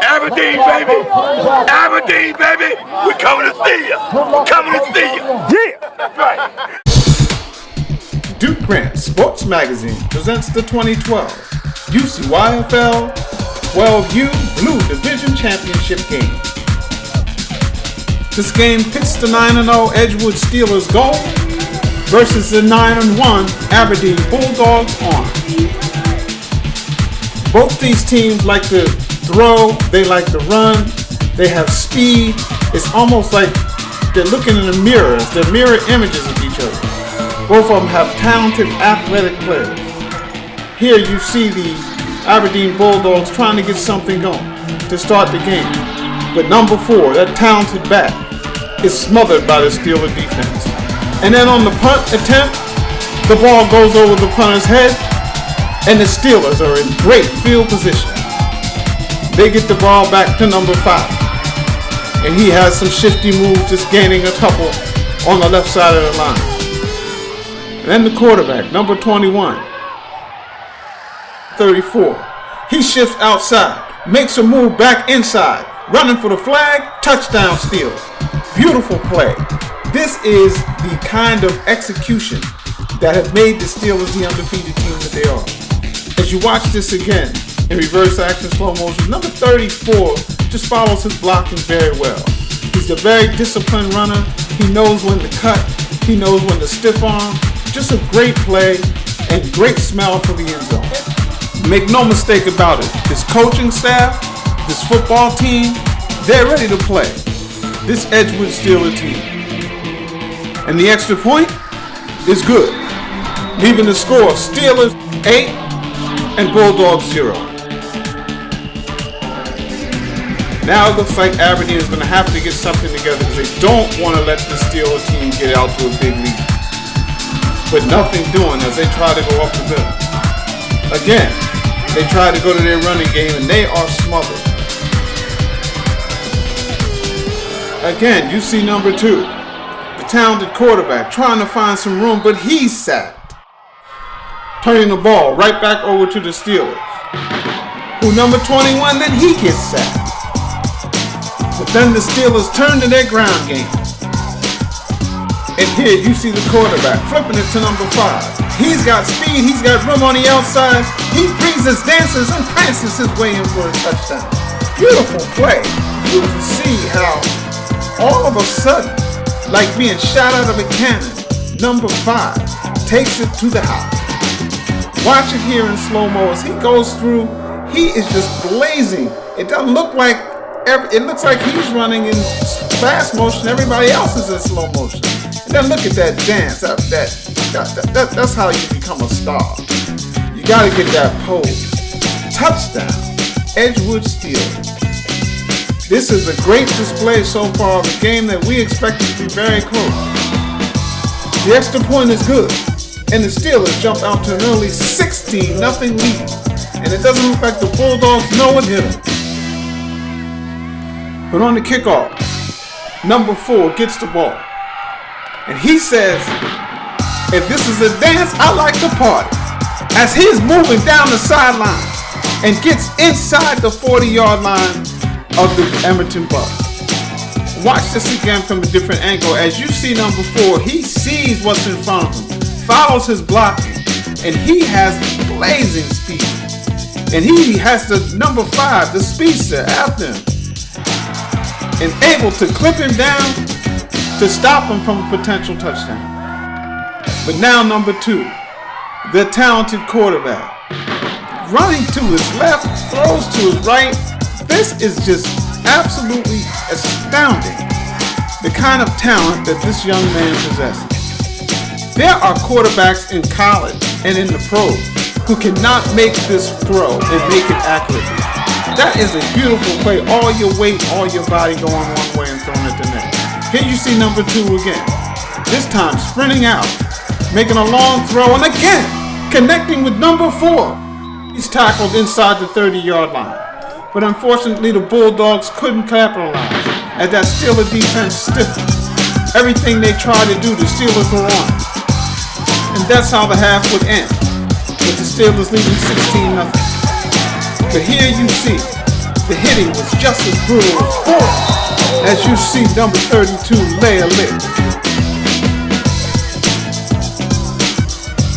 Aberdeen, baby. Aberdeen, baby. We're coming to see you. We're coming to see you. Yeah. That's right. Duke Grant Sports Magazine presents the 2012 UCYFL 12U Blue Division Championship game. This game pits the 9-0 Edgewood Steelers gold versus the 9-1 Aberdeen Bulldogs orange. Both these teams like to throw, they like to run, they have speed. It's almost like they're looking in the mirrors, they're mirror images of each other. Both of them have talented athletic players. Here you see the Aberdeen Bulldogs trying to get something going to start the game. But number 4, that talented back, is smothered by the Steeler defense. And then on the punt attempt, the ball goes over the punter's head, and the Steelers are in great field position. They get the ball back to number 5, and he has some shifty moves, just gaining a couple on the left side of the line. And then the quarterback, number 21, 34. He shifts outside, makes a move back inside, running for the flag, touchdown Steelers. Beautiful play. This is the kind of execution that has made the Steelers the undefeated team that they are. As you watch this again in reverse action, slow motion, number 34 just follows his blocking very well. He's a very disciplined runner. He knows when to cut. He knows when to stiff arm. Just a great play and great smell for the end zone. Make no mistake about it. This coaching staff, this football team, they're ready to play. This Edgewood Steeler team. And the extra point is good. Leaving the score Steelers 8 and Bulldogs 0. Now it looks like Aberdeen is going to have to get something together because they don't want to let the Steeler team get out to a big lead. But nothing doing as they try to go up the middle. Again, they try to go to their running game and they are smothered. Again, you see number 2, the talented quarterback trying to find some room, but he's sacked. Turning the ball right back over to the Steelers. Who number 21, then he gets sacked. But then the Steelers turn to their ground game. And here you see the quarterback flipping it to number 5. He's got speed, he's got room on the outside. He breezes, dances, and prances his way in for a touchdown. Beautiful play. You can see how all of a sudden, like being shot out of a cannon, number 5 takes it to the house. Watch it here in slow-mo as he goes through. He is just blazing. It doesn't look like, it looks like he's running in fast motion. Everybody else is in slow motion. And then look at that dance. That's how you become a star. You got to get that pose. Touchdown. Edgewood Steelers. This is a great display so far of a game that we expected to be very close. The extra point is good, and the Steelers jump out to an early 16-0 lead, and it doesn't look like the Bulldogs know it hit them. But on the kickoff, number 4 gets the ball, and he says, if this is a dance, I like to party. As he's moving down the sideline and gets inside the 40-yard line of the Edmonton Bucks. Watch this again from a different angle. As you see number 4, he sees what's in front of him, follows his blocking, and he has blazing speed. And he has the number 5, the speedster, after him, and able to clip him down to stop him from a potential touchdown. But now number 2, the talented quarterback, running to his left, throws to his right. This is just absolutely astounding, the kind of talent that this young man possesses. There are quarterbacks in college and in the pros who cannot make this throw and make it accurately. That is a beautiful play. All your weight, all your body going one way and throwing it the next. Here you see number 2 again. This time sprinting out, making a long throw, and again connecting with number 4. He's tackled inside the 30-yard line. But unfortunately, the Bulldogs couldn't capitalize as that Steeler defense stiffened. Everything they tried to do, the Steelers were on. And that's how the half would end, with the Steelers leading 16-0. But here you see, the hitting was just as brutal as before, as you see number 32 lay a lick.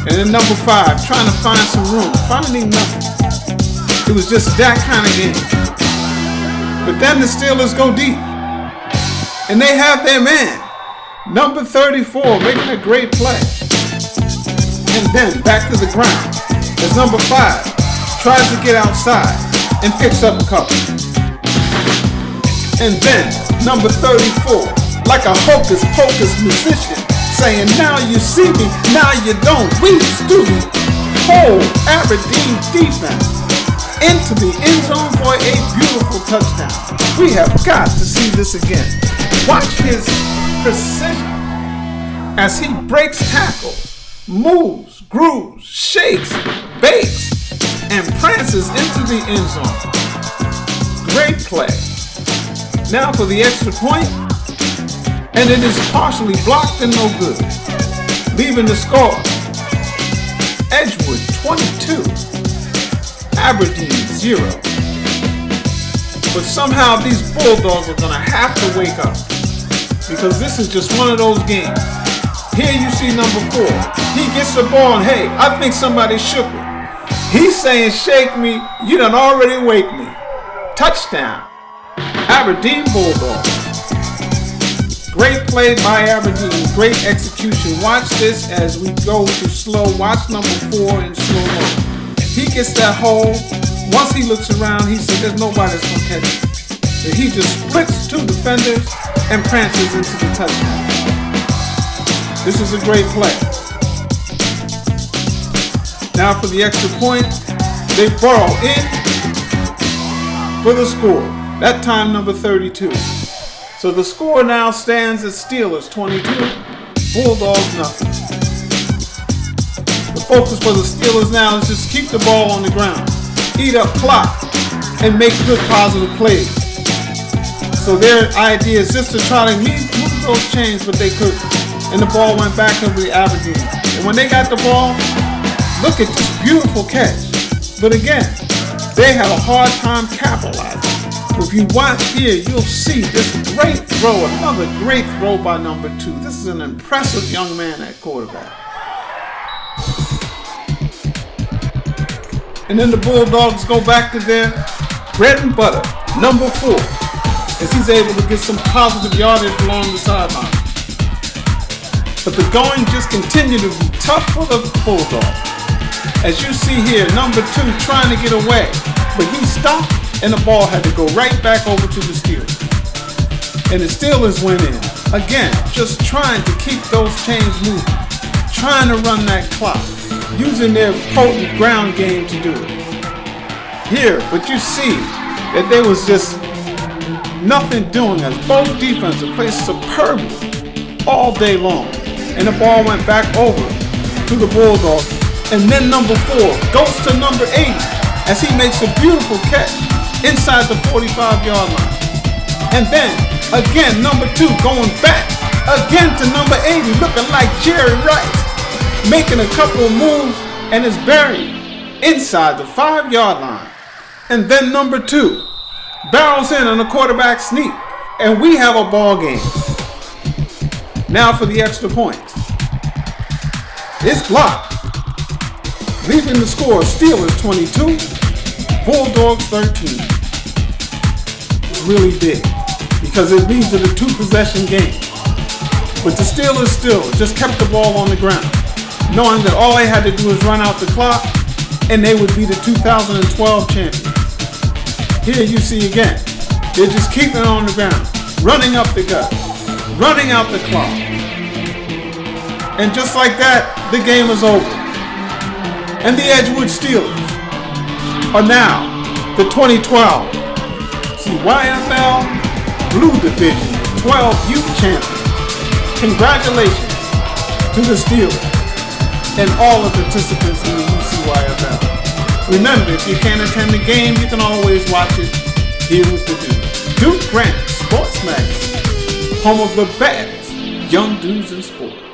And then number 5, trying to find some room, finding nothing. It was just that kind of game. But then the Steelers go deep. And they have their man, number 34, making a great play. And then back to the ground as number 5 tries to get outside and picks up a couple. And then number 34, like a hocus pocus musician, saying, now you see me, now you don't. We stood whole Aberdeen defense into the end zone for a beautiful touchdown. We have got to see this again. Watch his precision as he breaks tackles, moves, grooves, shakes, bakes, and prances into the end zone. Great play. Now for the extra point, and it is partially blocked and no good, leaving the score Edgewood 22, Aberdeen 0. But somehow these Bulldogs are gonna have to wake up, because this is just one of those games. Here you see number 4. He gets the ball and hey, I think somebody shook it. He's saying, shake me, you done already wake me. Touchdown, Aberdeen Bulldogs. Great play by Aberdeen, great execution. Watch this as we go to slow. Watch number 4 in slow-mo. He gets that hole. Once he looks around, he says, there's nobody that's going to catch it. And he just splits 2 defenders and prances into the touchdown. This is a great play. Now for the extra point, they burrow in for the score. That time number 32. So the score now stands as Steelers 22, Bulldogs nothing. The focus for the Steelers now is just keep the ball on the ground, eat up clock, and make good positive plays. So their idea is just to try to move those chains, but they couldn't. And the ball went back over the Aberdeen. And when they got the ball, look at this beautiful catch. But again, they had a hard time capitalizing. If you watch here, you'll see this great throw, another great throw by number 2. This is an impressive young man at quarterback. And then the Bulldogs go back to their bread and butter, number 4, as he's able to get some positive yardage along the sideline. But the going just continued to be tough for the Bulldogs. As you see here, number 2 trying to get away, but he stopped and the ball had to go right back over to the Steelers. And the Steelers went in, again, just trying to keep those chains moving, trying to run that clock, using their potent ground game to do it. Here, but you see that there was just nothing doing as both defenses played superbly all day long. And the ball went back over to the Bulldogs. And then number 4 goes to number 80 as he makes a beautiful catch inside the 45-yard line. And then, again, number 2 going back again to number 80, looking like Jerry Rice, making a couple of moves and is buried inside the 5-yard line. And then number 2 barrels in on a quarterback sneak, and we have a ball game. Now for the extra points. It's blocked, leaving the score Steelers 22, Bulldogs 13. It's really big because it leads to the 2-possession game. But the Steelers still just kept the ball on the ground, knowing that all they had to do was run out the clock and they would be the 2012 champions. Here you see again, they're just keeping it on the ground, running up the gut, running out the clock. And just like that, the game is over. And the Edgewood Steelers are now the 2012 UCYFL Blue Division 12U champions. Congratulations to the Steelers and all the participants in the UCYFL. Remember, if you can't attend the game, you can always watch it here with the Duke. Duke Grant Sports Magazine, home of the baddest young dudes in sports.